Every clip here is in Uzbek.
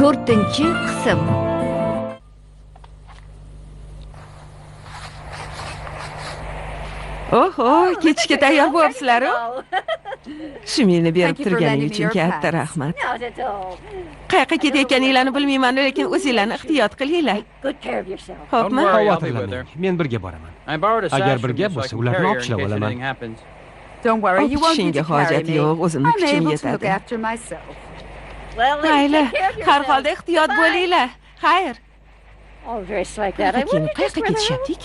4-qism. Oho, ketishga tayyor bo'psizlar-ku. Shimini berib turganing uchun katta rahmat. Qayerga ketayotganinglarni bilmayman, lekin o'zinglarni ehtiyot qilinglar. Xo'pmi? Xavotirlanmang, men birga boraman. Agar bir gap bo'lsa, ularni opichlab olaman. Opichishinga hojat yo'q, o'zimni kuchim yetadi. Mayli, har holda ehtiyot bo'linglar. Xayr. Keyin qayerga ketishyaptik?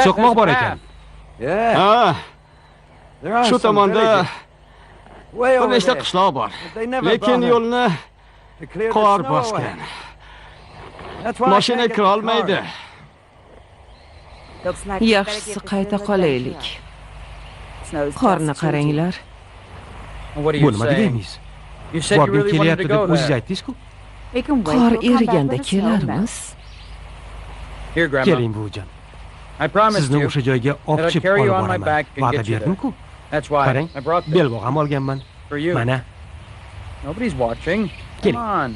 So'qmoq bor ekan. Ha. Shu tomonda bir nechta qishloq bor. Lekin yo'lni qor bosgan. Mashina kira olmaydi. Yaxshisi qayta qolaylik. Qorni qaranglar. Bu nima deganingiz? Borgim kelyapti deb o'zingiz aytdingiz-ku. Qor eriganda kelarmiz. Keling buvijon. Sizni o'sha joyga olib chiqib olib boraman. Va'da berdim-ku. Qarang, belbog' ham olganman. Mana. Keling.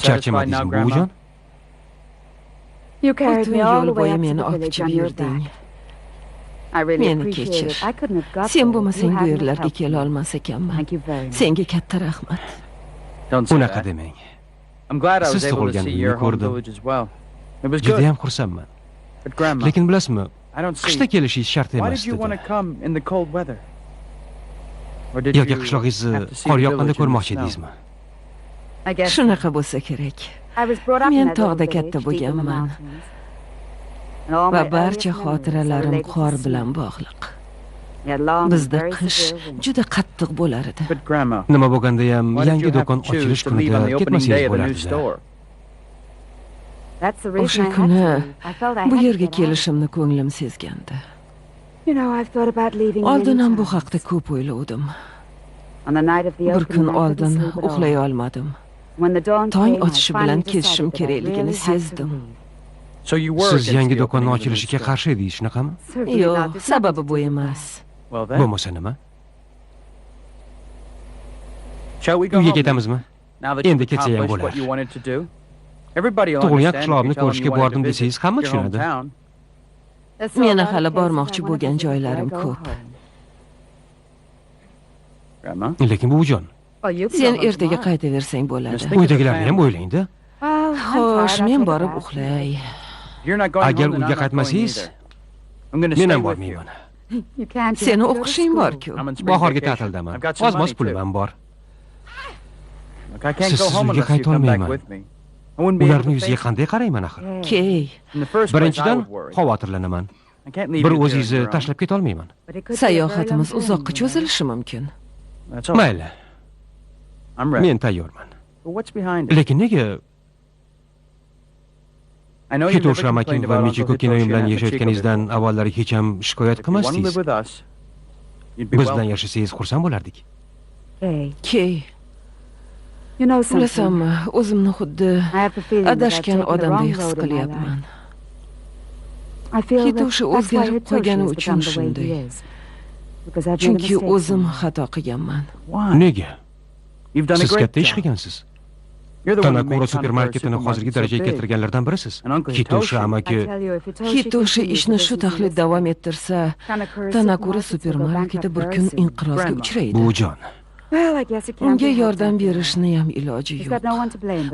Charchamadingizmi buvijon? Butun yo'l bo'yi meni olib chiqib yurding. Meni kechir. Sen bo'lmasang bu yerlarga kela olmas ekanman. Senga katta rahmat. Unaqa demang. Siz tug'ilgan uyni ko'rdim. Juda ham xursandman. Lekin bilasizmi, qishda kelishingiz shart emas edi. Yoki qishlog'ingizni qor yoqqanda ko'rmoqchi edingizmi? Shunaqa bo'lsa kerak. Men tog'da katta bo'lganman. Va barcha xotiralarim qor bilan bog'liq. Bizda qish juda qattiq bo'lar edi. Nima bo'lganda ham yangi do'kon ochilish kunida ketmasangiz bo'lardi. O'sha kuni bu yerga kelishimni ko'nglim sezgandi. Oldin ham bu haqda ko'p o'ylovdim. Bir kun oldin uxlay olmadim. Tong otishi bilan ketishim kerakligini sezdim. Siz yangi do'konni ochilishiga qarshi edingiz, shunaqami? Yo'q, sababi bu emas. Bo'lmasa nima? Uyga ketamizmi? Endi ketsa ham bo'lar. Tug'ilgan qishlog'imni ko'rishga bordim desangiz, hamma tushunadi. Meni hali bormoqchi bo'lgan joylarim ko'p. Lekin buvijon, Sen ertaga qaytaversang bo'ladi. uydagilarni ham o'ylang-da. Xo'sh, men borib uxlay. Agar uyga qaytmasangiz, men ham bormayman. Seni o'qishing bor-ku. Bahorga ta'tildaman. Oz-moz pulim ham bor. Siz uyga qayta olmayman. Ularning yuziga qanday qarayman axir? Key. Birinchidan xavotirlanaman. Bir o'zingizni tashlab keta olmayman. Sayohatimiz uzoqqa cho'zilishi mumkin. Mayli. Men tayyorman. Lekin nega Kitosh Ramakin va Michiko kinoyim bilan yashayotganingizdan avvallari hech ham shikoyat qilmasdingiz? Biz bilan yashasangiz xursand bo'lardik. Key. Bilasanmi, o'zimni xuddi adashgan odamdek his qilyapman. Kitosh o'zgarib qolgani uchun shunday. Chunki o'zim xato qilganman. Nega? Siz katta ish qilgansiz. Tanakura supermarketini hozirgi darajaga keltirganlardan birisiz. Kitoshi amaki. Kitoshi ishni shu taxlit davom ettirsa, Tanakura supermarketi bir kun inqirozga uchraydi. Buvijon. Unga yordam berishni ham iloji yo'q.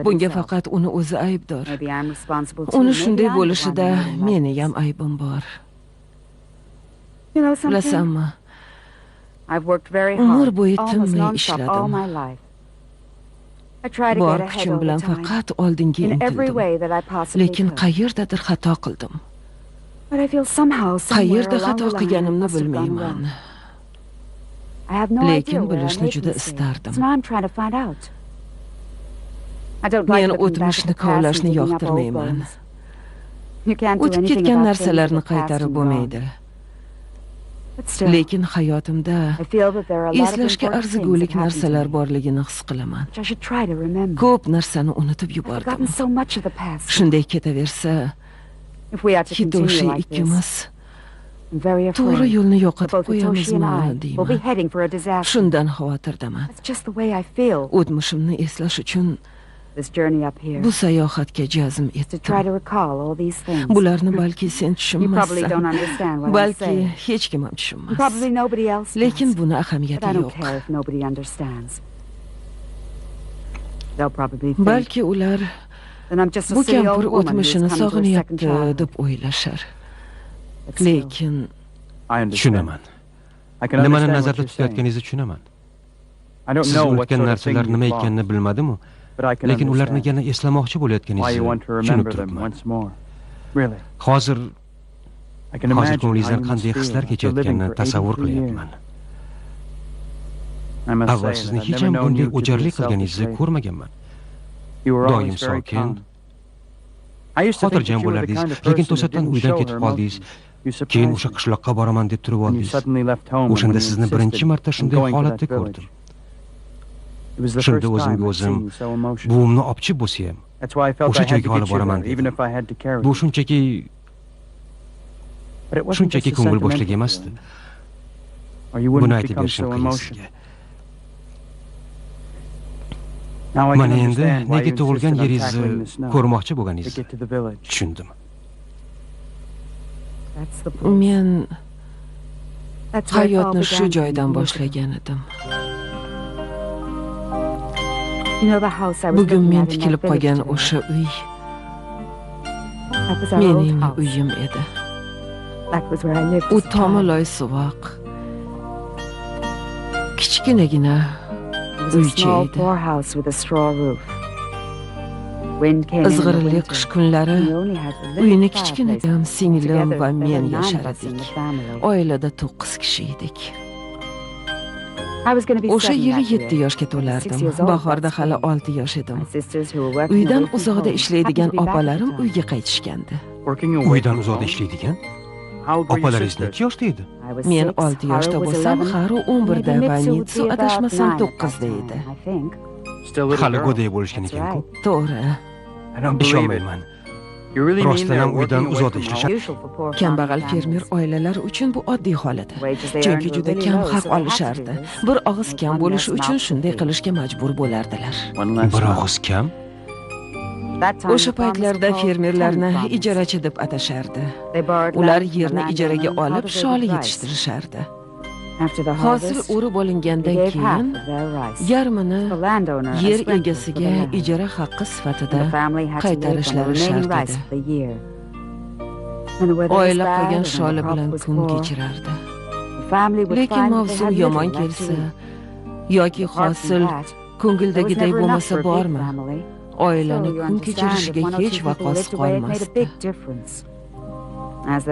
Bunga faqat uni o'zi aybdor. Uni shunday bo'lishida meni ham aybim bor. Bilasanmi? Umr bo'yi tinmay ishladim. Bor kuchim bilan faqat oldinga intildim. Lekin qayerdadir xato qildim. Qayerda xato qilganimni bilmayman. Lekin bilishni juda istardim. Men o'tmishni kovlashni yoqtirmayman. O'tib ketgan narsalarni qaytarib bo'lmaydi. Lekin hayotimda eslashga arzigulik narsalar borligini his qilaman. Ko'p narsani unutib yubordim. Shunday ketaversa, Hitoshi ikkimiz to'g'ri yo'lni yo'qotib qo'yamizmi deyman. Shundan xavotirdaman. O'tmishimni eslash uchun bu sayohatga jazm etdim. Bularni balki sen tushunmassan, balki hech kim ham tushunmas. Lekin buni ahamiyati yo'q. Balki ular bu kampir o'tmishini sog'inyapti deb o'ylashar. Lekin tushunaman. Nimani nazarda tutayotganingizni tushunaman. Siz unutgan narsalar nima ekanini bilmadim-u, lekin ularni yana eslamoqchi bo'layotganingizni tushunib turibman. Hozir ko'nglingizdan qanday hislar kechayotganini tasavvur qilyapman. Avval sizni hech ham bunday o'jarlik qilganingizni ko'rmaganman. Doim sokin, xotirjam bo'lardingiz, lekin to'satdan uydan ketib qoldingiz. Keyin o'sha qishloqqa boraman deb turib oldingiz. O'shanda sizni birinchi marta shunday holatda ko'rdim. Shunda o'zimga o'zim buvimni opchib bo'lsa ham o'sha joyga olib boraman dedim. Bu shunchaki ko'ngil bo'shligi emasdi. Buni aytib berishim qiyin sizga. Mana endi nega tug'ilgan yeringizni ko'rmoqchi bo'lganingizni tushundim. Men hayotni shu joydan boshlagan edim. Bugun men tikilib qolgan o'sha uy mening uyim edi. U tomiloy suvoq, kichkinagina uycha edi. Izg'irli qish kunlari uyni kichkinagam singlim va men yashardik. Oilada 9 kishi edik. O'sha yili 7 yoshga to'lardim. Bahorda hali 6 yosh edim. Uydan uzoqda ishlaydigan opalarim uyga qaytishgandi. Uydan uzoqda ishlaydigan? Opalaringiz necha yoshda edi? Men 6 yoshda bo'lsam, Haru 11 da va Mitsu adashmasam 9 da edi. Hali go'day bo'lishgan ekan-ku. To'g'ri. Ishonmayman. Rostdan ham uydan uzoqda ishlashadi. Kambag'al fermer oilalar uchun bu oddiy holat. Chunki juda kam haq olishardi. Bir og'iz kam bo'lishi uchun shunday qilishga majbur bo'lardilar. Bir og'iz kam? O'sha paytlarda fermerlarni ijarachi deb atashardi. Ular yerni ijaraga olib, sholi yetishtirishardi. Hosil o'rib olingandan keyin yarmini yer egasiga ijara haqqi sifatida qaytarishlari shart edi. Oila qolgan sholi bilan kun kechirardi. Lekin mavzu yomon kelsa yoki hosil ko'ngildagiday bo'lmasa bormi? Oilani kun kechirishiga hech vaqos qolmasdi.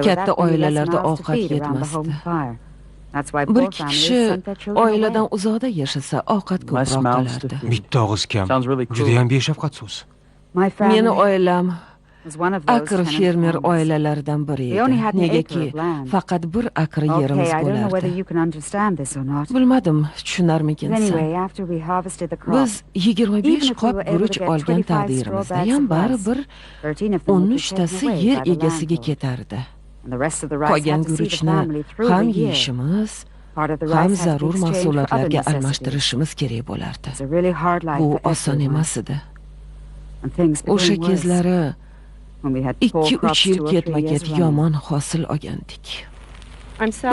Katta oilalarda ovqat yetmasdi. Bir kishi oiladan uzoqda yashasa, ovqat ko'proq qolardi. Bitta og'iz kam. Juda ham beshafqat so'z. Meni oilam akr fermer oilalaridan biri edi. Negaki faqat bir akr yerimiz bo'lardi. Bilmadim, tushunarmikinsan. Biz 25 qop guruch olgan taqdirimizda ham baribir 13 tasi yer egasiga ketardi. Qolgan guruchni ham yeyishimiz, ham zarur mahsulotlarga almashtirishimiz kerak bo'lardi. Bu oson emas edi. O'sha kezlari 2-3 yil ketma-ket yomon hosil olgandik.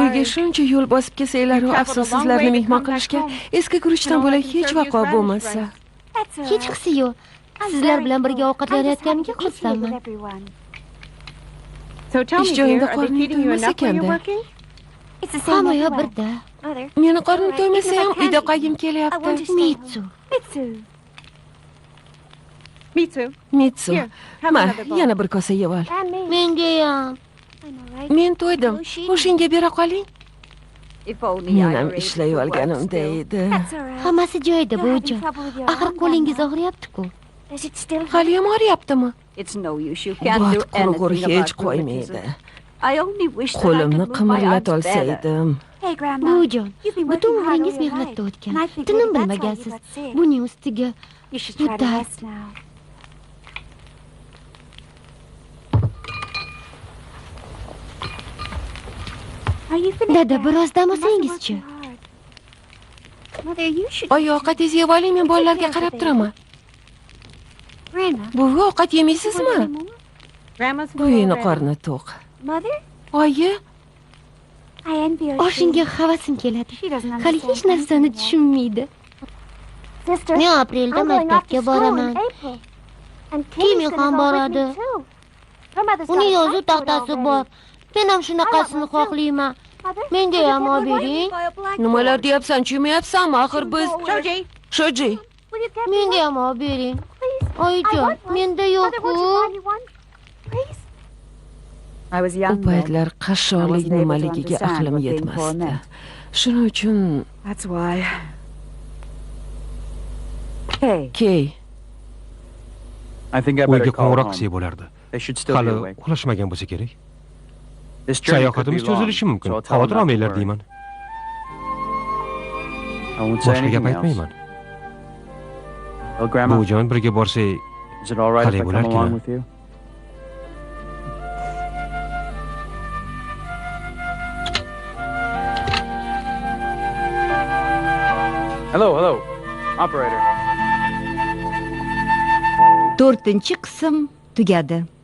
Uyga shuncha yo'l bosib kelsanglar, afsussizlarni mehmon qilishga eski guruchdan bo'lak hech vaqo bo'lmasa. Hech qisi yo'q. Sizlar bilan birga ovqatlanayotganimga xursandman. Ish joyingda qorning to'ymas ekanda. Hamma yoq birda. Meni qornim to'ymasa ham uyda qolgim kelyapti. Mitsu. Ma, yana bir kosa yeb ol. Menga ham. Men to'ydim. O'shinga bera qoling. Men ham ishlayib olganimda edi. Hammasi joyida buvijon. Axir qo'lingiz og'riyapti-ku. Hali ham og'riyaptimi? Barq hech qo'ymaydi. Qo'limni qimirlatolsaydim. buvijon, butun umringiz mehnatda o'tgan. Tinim bilmagansiz. Buning ustiga bu dard. Dada, biroz dam olsangizchi. Ovqatingizni yeb oling, men bolalarga qarab turaman. Buvi, ovqat yemaysizmi? Buvini qorni to'q. Oyi, Oshinga havasim keladi. Hali hech narsani tushunmaydi. Men aprelda maktabga boraman. Kimi ham boradi. Uning yozuv taxtasi bor. Men ham shunaqasini xohlayman. Menga ham olib bering. nimalar deyapsan, tushunmayapsanmi? Axir biz Shoji. Menga ham olib bering. Oyijon, menda yo'q-ku. U paytlar qashshoqlik nimaligiga aqlim yetmasdi. Shuning uchun Key, Uyga qo'ng'iroq qilsak bo'lardi. Hali uxlashmagan bo'lsa kerak. Sayohatimiz cho'zilishi mumkin. Xavotir olmanglar deyman. Boshqa gap aytmayman. Buvijon, birga borsak qalay bo'larkin? Hello, operator. 4-qism tugadi.